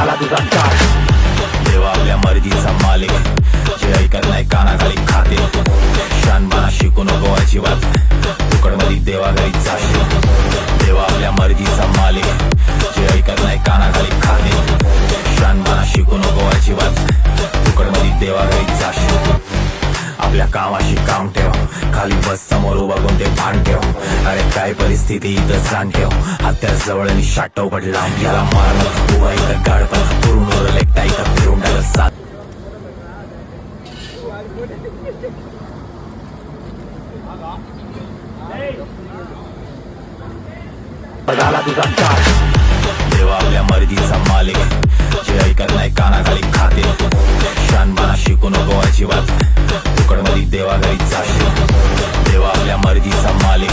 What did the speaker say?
पडाला तुझा काळ. देवा आपल्या मर्जीचा मालिक, जे ऐकत नाही कानाखाली खाते. शानबाना शिकू नको अजिबात, तुकडमध्ये देवा घरी जाशील. देवा आपल्या मर्जीचा मालिक, जे ऐकत नाही कानाखाली खाते. शानबाना शिकू नको अजिबात, तुकडमध्ये देवा घरी जाशील. आपल्या कामाशी काम ठेव, खाली बस समोर उभा कोण ते भान ठेव. अरे काय परिस्थिती इथं जाण ठेव, हत्या जवळ आणि शाटव पडला. याला मारणं उभा इथं गाडपण, पूर्ण लेखता इथं फिरून टाकलं साथ. पडाला तुझा काळ. देवा आपल्या मर्जीचा मालिक, जे ऐकत नाही कानाखाली खाते. शानबाना शिकू नको अजिबात, तुकडमध्ये देवा घरी जाशील. देवा आपल्या मर्जीचा मालिक,